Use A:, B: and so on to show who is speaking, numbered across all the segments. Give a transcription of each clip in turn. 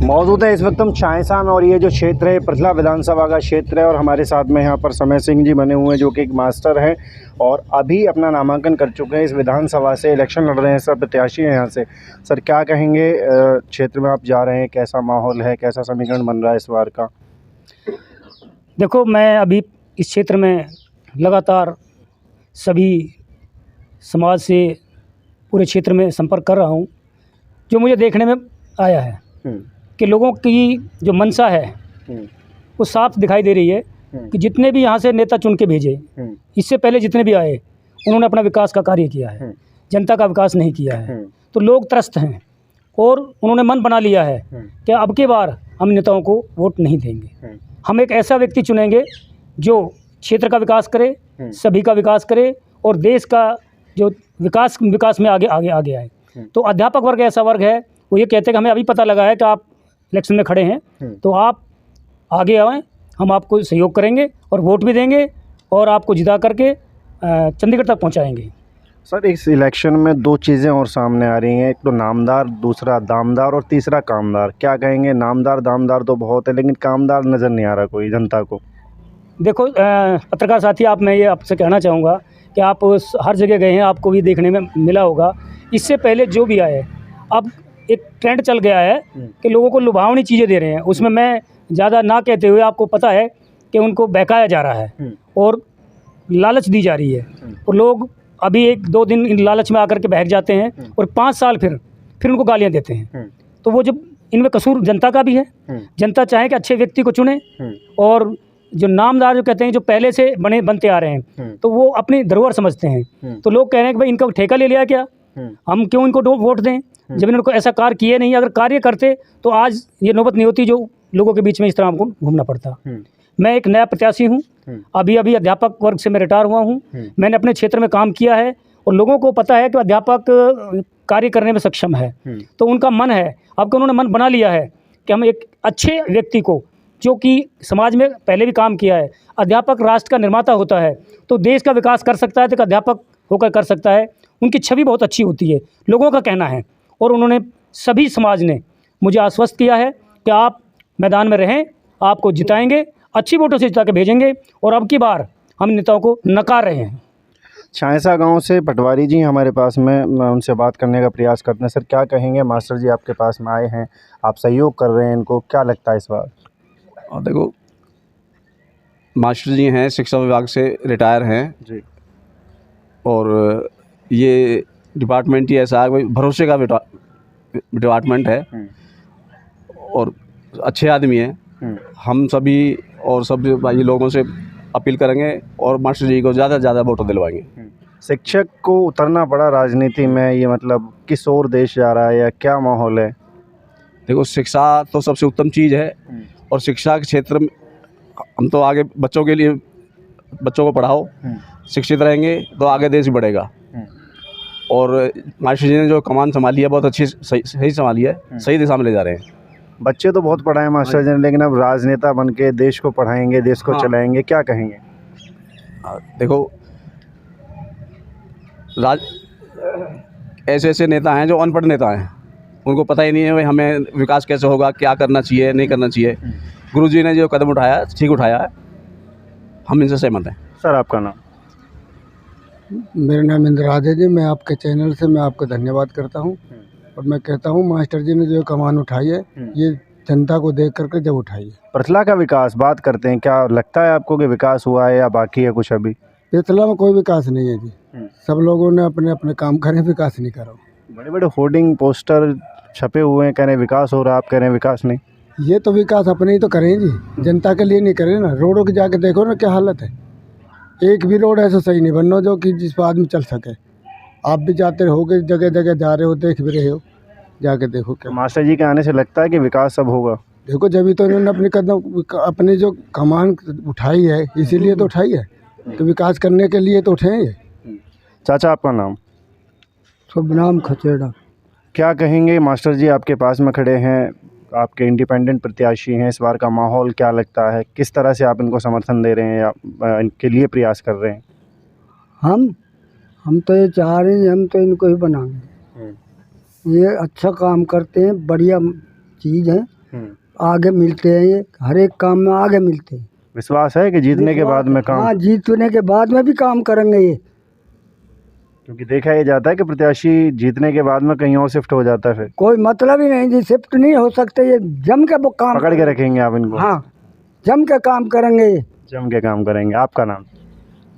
A: मौजूद है इस वक्त हम चायसा में, और ये जो क्षेत्र है पृथला विधानसभा का क्षेत्र है। और हमारे साथ में यहाँ पर समय सिंह जी बने हुए हैं जो कि एक मास्टर हैं और अभी अपना नामांकन कर चुके हैं। इस विधानसभा से इलेक्शन लड़ रहे हैं, सब प्रत्याशी हैं यहाँ से। सर क्या कहेंगे, क्षेत्र में आप जा रहे हैं, कैसा माहौल है, कैसा समीकरण बन रहा है इस बार का?
B: देखो, मैं अभी इस क्षेत्र में लगातार सभी समाज से पूरे क्षेत्र में संपर्क कर रहा हूँ। जो मुझे देखने में आया है कि लोगों की जो मंशा है वो साफ दिखाई दे रही है कि जितने भी यहाँ से नेता चुन के भेजे, इससे पहले जितने भी आए, उन्होंने अपना विकास का कार्य किया है, जनता का विकास नहीं किया है। तो लोग त्रस्त हैं और उन्होंने मन बना लिया है कि अब की बार हम नेताओं को वोट नहीं देंगे। हम एक ऐसा व्यक्ति चुनेंगे जो क्षेत्र का विकास करे, सभी का विकास करे और देश का जो विकास में आगे आगे आगे आए। तो अध्यापक वर्ग ऐसा वर्ग है, वो ये कहते हैं कि हमें अभी पता लगा है कि आप इलेक्शन में खड़े हैं, तो आप आगे आएँ, हम आपको सहयोग करेंगे और वोट भी देंगे और आपको जिता करके चंडीगढ़ तक पहुंचाएंगे।
A: सर इस इलेक्शन में दो चीज़ें और सामने आ रही हैं, एक तो नामदार, दूसरा दामदार और तीसरा कामदार। क्या कहेंगे? नामदार दामदार तो बहुत है, लेकिन कामदार नज़र नहीं आ रहा कोई जनता को।
B: देखो पत्रकार साथी, मैं ये आपसे कहना चाहूँगा कि आप हर जगह गए हैं, आपको भी देखने में मिला होगा। इससे पहले जो भी आए, अब एक ट्रेंड चल गया है कि लोगों को लुभावनी चीज़ें दे रहे हैं। उसमें मैं ज़्यादा ना कहते हुए, आपको पता है कि उनको बहकाया जा रहा है और लालच दी जा रही है। और लोग अभी एक दो दिन इन लालच में आकर के बहक जाते हैं और 5 साल फिर उनको गालियाँ देते हैं। तो वो जब इनमें कसूर जनता का भी है, जनता चाहे कि अच्छे व्यक्ति को चुने। और जो नामदार जो कहते हैं, जो पहले से बनते आ रहे हैं, तो वो अपनी धरोहर समझते हैं। तो लोग कह रहे हैं कि भाई इनका ठेका ले लिया क्या, हम क्यों इनको वोट दें जब इन्होंने कोई ऐसा कार्य किए नहीं। अगर कार्य करते तो आज ये नौबत नहीं होती जो लोगों के बीच में इस तरह हमको घूमना पड़ता। मैं एक नया प्रत्याशी हूँ, अभी अध्यापक वर्ग से मैं रिटायर हुआ हूँ। मैंने अपने क्षेत्र में काम किया है और लोगों को पता है कि अध्यापक कार्य करने में सक्षम है। तो उनका मन है, अब कि उन्होंने मन बना लिया है कि हम एक अच्छे व्यक्ति को, जो कि समाज में पहले भी काम किया है, अध्यापक राष्ट्र का निर्माता होता है, तो देश का विकास कर सकता है, तो एक अध्यापक होकर कर सकता है। उनकी छवि बहुत अच्छी होती है, लोगों का कहना है। और उन्होंने सभी समाज ने मुझे आश्वस्त किया है कि आप मैदान में रहें, आपको जिताएंगे, अच्छी वोटों से जिता के भेजेंगे। और अब की बार हम नेताओं को नकार रहे हैं।
A: चायसा गांव से पटवारी जी हमारे पास में, मैं उनसे बात करने का प्रयास करते हैं। सर क्या कहेंगे, मास्टर जी आपके पास में आए हैं, आप सहयोग कर रहे हैं इनको, क्या लगता है इस बार?
C: और देखो, मास्टर जी हैं, शिक्षा विभाग से रिटायर हैं
A: जी,
C: और ये डिपार्टमेंट ही ऐसा है, कोई भरोसे का डिपार्टमेंट है और अच्छे आदमी हैं। हम सभी और सब भाई लोगों से अपील करेंगे और मास्टर जी को ज़्यादा से ज़्यादा वोट दिलवाएंगे।
A: शिक्षक को उतरना पड़ा राजनीति में, ये मतलब किस ओर देश जा रहा है या क्या माहौल है?
C: देखो, शिक्षा तो सबसे उत्तम चीज़ है और शिक्षा के क्षेत्र में हम तो आगे बच्चों के लिए, बच्चों को पढ़ाओ, शिक्षित रहेंगे तो आगे देश बढ़ेगा। और मास्टर जी ने जो कमान संभाली है, बहुत अच्छी सही संभाली है, सही दिशा में ले जा रहे हैं।
A: बच्चे तो बहुत पढ़ाए मास्टर जी ने, लेकिन अब राजनेता बन के देश को पढ़ाएंगे, देश को चलाएंगे, क्या कहेंगे?
C: देखो, ऐसे नेता हैं जो अनपढ़ नेता हैं, उनको पता ही नहीं है भाई हमें विकास कैसे होगा, क्या करना चाहिए, नहीं करना चाहिए। गुरुजी ने जो कदम उठाया, ठीक उठाया है, हम इनसे सहमत हैं। सर आपका नाम?
D: मेरा नाम इंद्रादे जी। मैं आपके चैनल से मैं आपका धन्यवाद करता हूं और मैं कहता हूं मास्टर जी ने जो कमान उठाई है, ये जनता को देख करके जब उठाई है।
A: पृथला का विकास बात करते हैं, क्या लगता है आपको कि विकास हुआ है या बाकी है कुछ अभी?
D: पृथला में कोई विकास नहीं है जी, सब लोगों ने अपने अपने काम करे, विकास नहीं करा।
A: बड़े बड़े होर्डिंग पोस्टर छपे हुए हैं, कह रहे हैं विकास हो रहा है, आप कह रहे हैं विकास नहीं।
D: ये तो विकास अपने ही तो करें जी, जनता के लिए नहीं करें ना। रोडों की जाके देखो ना क्या हालत है, एक भी रोड ऐसा सही नहीं बनना जो कि जिस पर आदमी चल सके। आप भी जाते रहोगे, जगह जगह जा रहे हो, देख भी रहे हो, जाके देखो क्या।
A: मास्टर जी के आने से लगता है कि विकास अब होगा।
D: देखो, जब भी तो इन्होंने अपनी कदम, अपनी जो कमान उठाई है, इसीलिए तो उठाई है, तो विकास करने के लिए तो उठे ये।
A: चाचा आपका नाम?
D: शुभ नाम खचेड़ा।
A: क्या कहेंगे, मास्टर जी आपके पास में खड़े हैं, आपके इंडिपेंडेंट प्रत्याशी हैं, इस बार का माहौल क्या लगता है, किस तरह से आप इनको समर्थन दे रहे हैं या इनके लिए प्रयास कर रहे हैं?
D: हम तो ये चाह रहे हैं, हम तो इनको ही बनाएंगे। ये अच्छा काम करते हैं, बढ़िया चीज़ है आगे मिलते हैं, ये हर एक काम में आगे मिलते हैं।
A: विश्वास है कि जीतने के बाद में काम,
D: हाँ, जीतने के बाद में भी काम करेंगे ये।
A: क्योंकि देखा ही जाता है कि प्रत्याशी जीतने के बाद में कहीं और शिफ्ट हो जाता है, फिर
D: कोई मतलब ही नहीं जी, शिफ्ट नहीं हो सकते, ये जम के वो काम
A: पकड़ के रखेंगे आप इनको।
D: हाँ, जम के काम करेंगे ये।
A: जम के काम करेंगे। आपका नाम?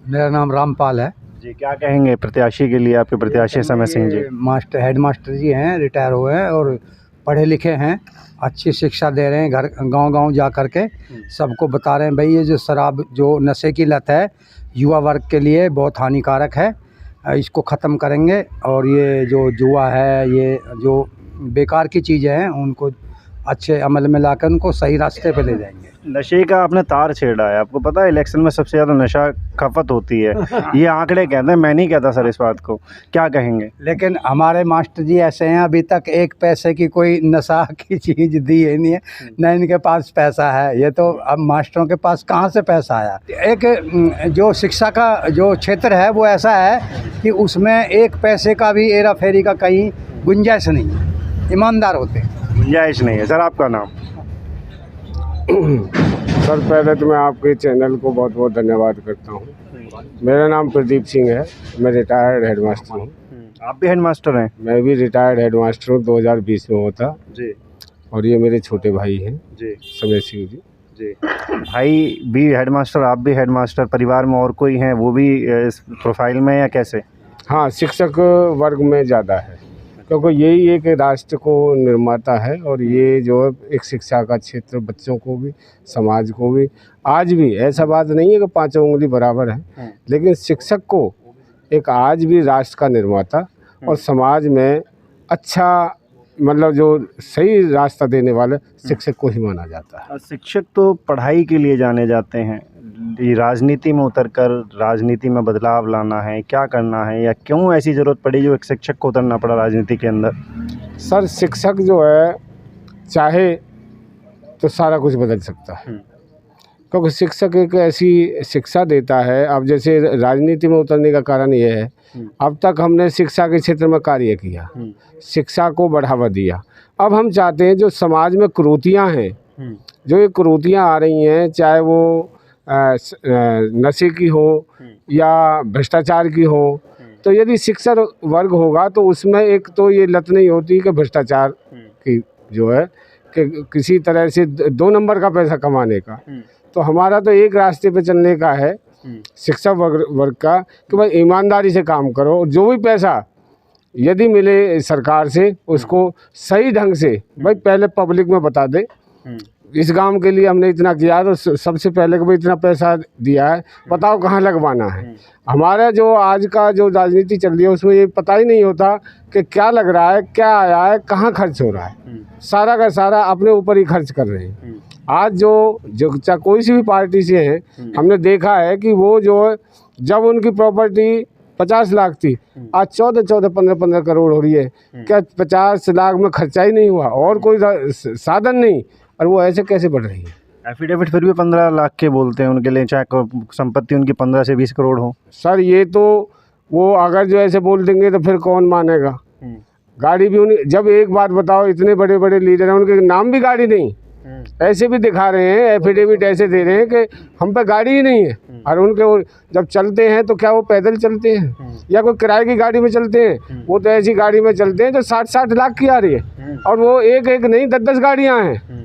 E: मेरा नाम रामपाल है
A: जी, क्या कहेंगे प्रत्याशी के लिए? आपके प्रत्याशी समय Singh ji
E: master head master जी हैं, रिटायर हुए हैं और पढ़े लिखे हैं, अच्छी शिक्षा दे रहे हैं, घर गांव-गांव जा कर के सबको बता रहे हैं भाई ये जो शराब, जो नशे की लत है युवा वर्ग के लिए बहुत हानिकारक है, इसको ख़त्म करेंगे और ये जो जुआ है, ये जो बेकार की चीज़ें हैं उनको अच्छे अमल में लाकर उनको सही रास्ते पे ले जाएंगे।
A: नशे का आपने तार छेड़ा है। आपको पता है इलेक्शन में सबसे ज़्यादा नशा खपत होती है, ये आंकड़े कहते हैं, मैं नहीं कहता सर इस बात को, क्या कहेंगे?
E: लेकिन हमारे मास्टर जी ऐसे हैं, अभी तक एक पैसे की कोई नशा की चीज़ दी है नहीं है, न इनके पास पैसा है। ये तो अब मास्टरों के पास कहाँ से पैसा आया? एक जो शिक्षा का जो क्षेत्र है वो ऐसा है कि उसमें एक पैसे का भी हेरा फेरी का कहीं गुंजाइश नहीं है, ईमानदार होते हैं।
A: गुंजाइश नहीं है। सर आपका नाम?
F: सर पहले तो मैं आपके चैनल को बहुत बहुत धन्यवाद करता हूँ। मेरा नाम प्रदीप सिंह है, मैं रिटायर्ड हेडमास्टर हूँ।
A: आप भी हेडमास्टर हैं?
F: मैं भी रिटायर्ड हेडमास्टर हूँ, 2020 में होता
A: जी।
F: और ये मेरे छोटे भाई हैं
A: जी।
F: समय सिंह जी।
A: जी, भाई भी हेडमास्टर, आप भी हेडमास्टर, परिवार में और कोई हैं वो भी इस प्रोफाइल में या कैसे?
F: हाँ, शिक्षक वर्ग में ज़्यादा है क्योंकि यही एक राष्ट्र को निर्माता है और ये जो एक शिक्षा का क्षेत्र बच्चों को भी समाज को भी, आज भी ऐसा बात नहीं है कि पांचों उंगली बराबर है, लेकिन शिक्षक को एक आज भी राष्ट्र का निर्माता और समाज में अच्छा मतलब जो सही रास्ता देने वाले शिक्षक को ही माना जाता है।
A: शिक्षक तो पढ़ाई के लिए जाने जाते हैं, ये राजनीति में उतरकर राजनीति में बदलाव लाना है, क्या करना है या क्यों ऐसी ज़रूरत पड़ी जो एक शिक्षक को उतरना पड़ा राजनीति के अंदर?
F: सर शिक्षक जो है चाहे तो सारा कुछ बदल सकता है, क्योंकि शिक्षक एक ऐसी शिक्षा देता है। अब जैसे राजनीति में उतरने का कारण ये है, अब तक हमने शिक्षा के क्षेत्र में कार्य किया, शिक्षा को बढ़ावा दिया। अब हम चाहते हैं जो समाज में कुरीतियाँ हैं, जो ये कुरीतियाँ आ रही हैं, चाहे वो नशे की हो या भ्रष्टाचार की हो, तो यदि शिक्षक वर्ग होगा तो उसमें एक तो ये लत नहीं होती कि भ्रष्टाचार की जो है कि किसी तरह से 2 नंबर का पैसा कमाने का। तो हमारा तो एक रास्ते पे चलने का है शिक्षक वर्ग का कि भाई ईमानदारी से काम करो, और जो भी पैसा यदि मिले सरकार से उसको सही ढंग से भाई पहले पब्लिक में बता दे, इस गांव के लिए हमने इतना किया तो सबसे पहले कि भाई इतना पैसा दिया है, बताओ कहाँ लगवाना है। हमारा जो आज का जो राजनीति चल रही है उसमें ये पता ही नहीं होता कि क्या लग रहा है, क्या आया है, कहाँ खर्च हो रहा है, सारा का सारा अपने ऊपर ही खर्च कर रहे हैं। आज जो चाहे कोई सी भी पार्टी से है, हमने देखा है कि वो जो जब उनकी प्रॉपर्टी 50 लाख थी, आज 14 15 करोड़ हो रही है। क्या 50 लाख में खर्चा ही नहीं हुआ और कोई साधन नहीं, और वो ऐसे कैसे बढ़ रही है?
A: एफिडेविट फिर भी 15 लाख के बोलते हैं उनके लिए, चाहे संपत्ति उनकी 15 से 20 करोड़ हो।
F: सर ये तो वो अगर जो ऐसे बोल देंगे तो फिर कौन मानेगा? गाड़ी भी उन्हें, जब एक बात बताओ, इतने बड़े बड़े लीडर हैं, उनके नाम भी गाड़ी नहीं, ऐसे भी दिखा रहे हैं, एफिडेविट ऐसे दे रहे हैं कि हम पे गाड़ी ही नहीं है। और उनके जब चलते हैं तो क्या वो पैदल चलते हैं या कोई किराए की गाड़ी में चलते हैं? वो तो ऐसी गाड़ी में चलते हैं जो 60 लाख की आ रही है, और वो एक नहीं 10 गाड़ियाँ हैं।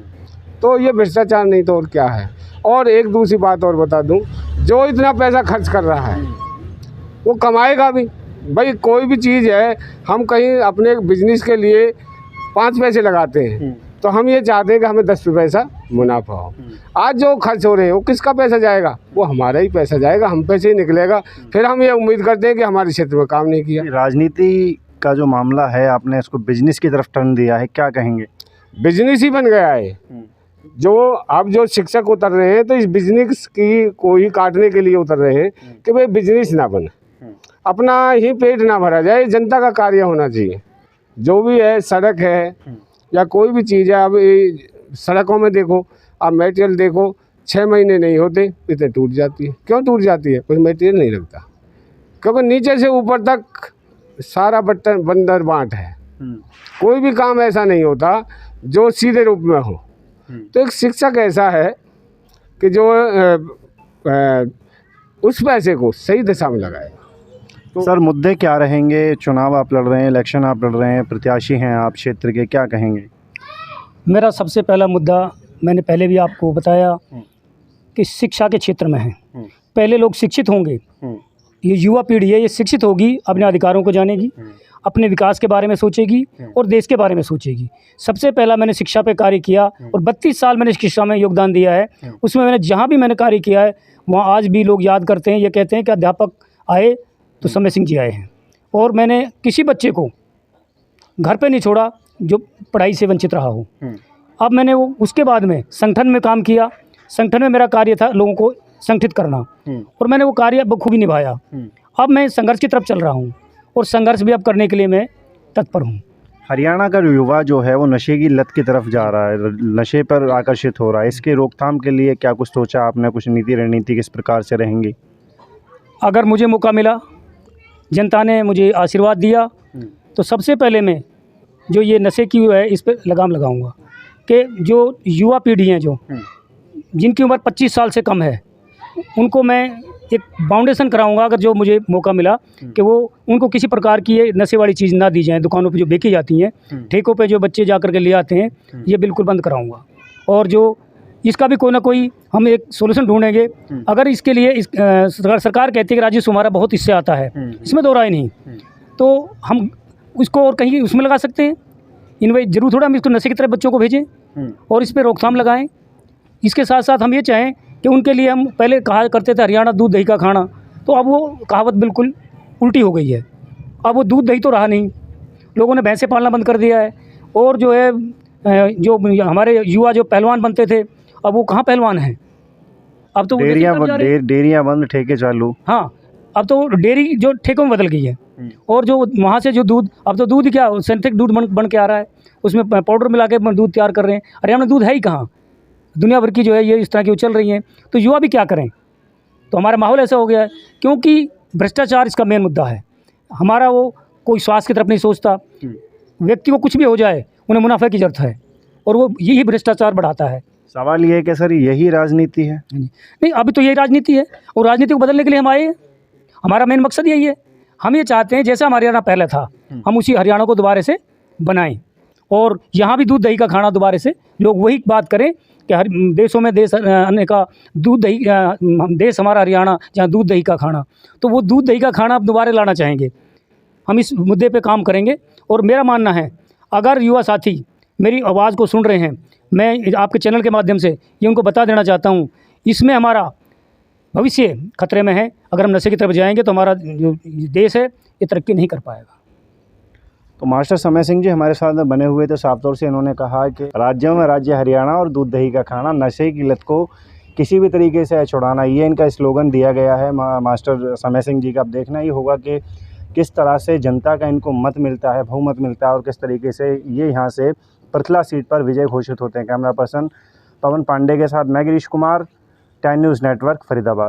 F: तो ये भ्रष्टाचार नहीं तो और क्या है? और एक दूसरी बात और बता दूं, जो इतना पैसा खर्च कर रहा है वो कमाएगा भी। भाई कोई भी चीज़ है, हम कहीं अपने बिजनेस के लिए 5 पैसे लगाते हैं तो हम ये चाहते हैं कि हमें 10 पैसा मुनाफा हो। आज जो खर्च हो रहे हैं वो किसका पैसा जाएगा? वो हमारा ही पैसा जाएगा, हम पैसे ही निकलेगा। फिर हम ये उम्मीद करते हैं कि हमारे क्षेत्र में काम नहीं किया।
A: राजनीति का जो मामला है, आपने इसको बिजनेस की तरफ टर्न दिया है, क्या कहेंगे?
F: बिजनेस ही बन गया है। जो अब जो शिक्षक उतर रहे हैं तो इस बिजनेस की को ही काटने के लिए उतर रहे हैं कि भाई बिजनेस ना बने, अपना ही पेट ना भरा जाए, जनता का कार्य होना चाहिए। जो भी है, सड़क है या कोई भी चीज़ है, अब सड़कों में देखो, आप मटेरियल देखो, 6 महीने नहीं होते इतने टूट जाती है। क्यों टूट जाती है? कुछ मटेरियल नहीं लगता, क्योंकि नीचे से ऊपर तक सारा बंदर बांट है। कोई भी काम ऐसा नहीं होता जो सीधे रूप में हो। तो एक शिक्षक ऐसा है कि जो उस पैसे को सही दिशा में लगाएगा।
A: तो सर मुद्दे क्या रहेंगे? चुनाव आप लड़ रहे हैं, इलेक्शन आप लड़ रहे हैं, प्रत्याशी हैं आप क्षेत्र के, क्या कहेंगे?
B: मेरा सबसे पहला मुद्दा मैंने पहले भी आपको बताया कि शिक्षा के क्षेत्र में है। पहले लोग शिक्षित होंगे, ये युवा पीढ़ी है, ये शिक्षित होगी, अपने अधिकारों को जानेगी, अपने विकास के बारे में सोचेगी और देश के बारे में सोचेगी। सबसे पहला मैंने शिक्षा पे कार्य किया और 32 साल मैंने शिक्षा में योगदान दिया है। उसमें मैंने जहाँ भी मैंने कार्य किया है वहाँ आज भी लोग याद करते हैं, ये कहते हैं कि अध्यापक आए तो समय सिंह जी आए हैं। और मैंने किसी बच्चे को घर पे नहीं छोड़ा जो पढ़ाई से वंचित रहा हो। अब मैंने वो उसके बाद में संगठन में काम किया। संगठन में मेरा कार्य था लोगों को संगठित करना और मैंने वो कार्य बखूबी निभाया। अब मैं संघर्ष की तरफ चल रहा हूँ और संघर्ष भी अब करने के लिए मैं तत्पर हूँ।
A: हरियाणा का युवा जो है वो नशे की लत की तरफ जा रहा है, नशे पर आकर्षित हो रहा है। इसके रोकथाम के लिए क्या कुछ सोचा आपने? कुछ नीति रणनीति किस प्रकार से रहेंगी?
B: अगर मुझे मौका मिला, जनता ने मुझे आशीर्वाद दिया, तो सबसे पहले मैं जो ये नशे की है इस पर लगाम लगाऊंगा कि जो युवा पीढ़ी हैं जो जिनकी उम्र 25 साल से कम है उनको मैं एक बाउंडेशन कराऊंगा। अगर जो मुझे मौका मिला कि वो उनको किसी प्रकार की ये नशे वाली चीज़ ना दी जाए, दुकानों पे जो बेची जाती हैं, ठेकों पे जो बच्चे जा कर के ले आते हैं, ये बिल्कुल बंद कराऊंगा। और जो इसका भी कोई ना कोई हम एक सोल्यूशन ढूंढेंगे। अगर इसके लिए सरकार कहती है कि राजस्व हमारा बहुत इससे आता है, इसमें दो राय नहीं, तो हम उसको और कहीं उसमें लगा सकते हैं। इन वही जरूर थोड़ा हम इसको नशे की तरफ बच्चों को भेजें और इस पर रोकथाम लगाएं। इसके साथ साथ हम ये चाहें कि उनके लिए हम पहले कहा करते थे हरियाणा दूध दही का खाना, तो अब वो कहावत बिल्कुल उल्टी हो गई है। अब वो दूध दही तो रहा नहीं, लोगों ने भैंसें पालना बंद कर दिया है। और जो है जो हमारे युवा जो पहलवान बनते थे, अब वो कहाँ पहलवान हैं? अब तो
A: डेयरियाँ बंद, ठेके चालू।
B: हाँ, अब तो डेयरी जो ठेकों में बदल गई है। और जो वहाँ से जो दूध, अब तो दूध क्या सिंथेटिक दूध बन के आ रहा है, उसमें पाउडर मिला के दूध तैयार कर रहे हैं। हरियाणा में दूध है ही कहाँ? दुनिया भर की जो है ये इस तरह की वो चल रही हैं। तो युवा भी क्या करें? तो हमारा माहौल ऐसा हो गया है क्योंकि भ्रष्टाचार इसका मेन मुद्दा है हमारा। वो कोई स्वास्थ्य की तरफ नहीं सोचता, व्यक्ति को कुछ भी हो जाए उन्हें मुनाफे की जरूरत है और वो यही भ्रष्टाचार बढ़ाता है।
A: सवाल ये है कि सर यही राजनीति है?
B: नहीं, अभी तो यही राजनीति है और राजनीति को बदलने के लिए हम आए हैं। हमारा मेन मकसद यही है। हम ये चाहते हैं जैसा हमारा हरियाणा पहले था, हम उसी हरियाणा को दोबारा से बनाएं और यहाँ भी दूध दही का खाना दोबारा से लोग वही बात करें कि हर देशों में देश अन्य का दूध दही, देश हमारा हरियाणा जहाँ दूध दही का खाना, तो वो दूध दही का खाना अब दोबारा लाना चाहेंगे। हम इस मुद्दे पे काम करेंगे और मेरा मानना है अगर युवा साथी मेरी आवाज़ को सुन रहे हैं, मैं आपके चैनल के माध्यम से ये उनको बता देना चाहता हूँ, इसमें हमारा भविष्य खतरे में है। अगर हम नशे की तरफ जाएंगे तो हमारा जो देश है ये तरक्की नहीं कर पाएगा।
A: तो मास्टर समय सिंह जी हमारे साथ में बने हुए थे। साफ तौर से इन्होंने कहा कि राज्यों में राज्य हरियाणा और दूध दही का खाना, नशे की लत को किसी भी तरीके से छुड़ाना, ये इनका स्लोगन दिया गया है मास्टर समय सिंह जी का। अब देखना ही होगा कि किस तरह से जनता का इनको मत मिलता है, बहुमत मिलता है और किस तरीके से ये यहाँ से पृथला सीट पर विजय घोषित होते हैं। कैमरा पर्सन पवन पांडे के साथ मैं गिरीश कुमार, 10 न्यूज़ नेटवर्क, फरीदाबाद।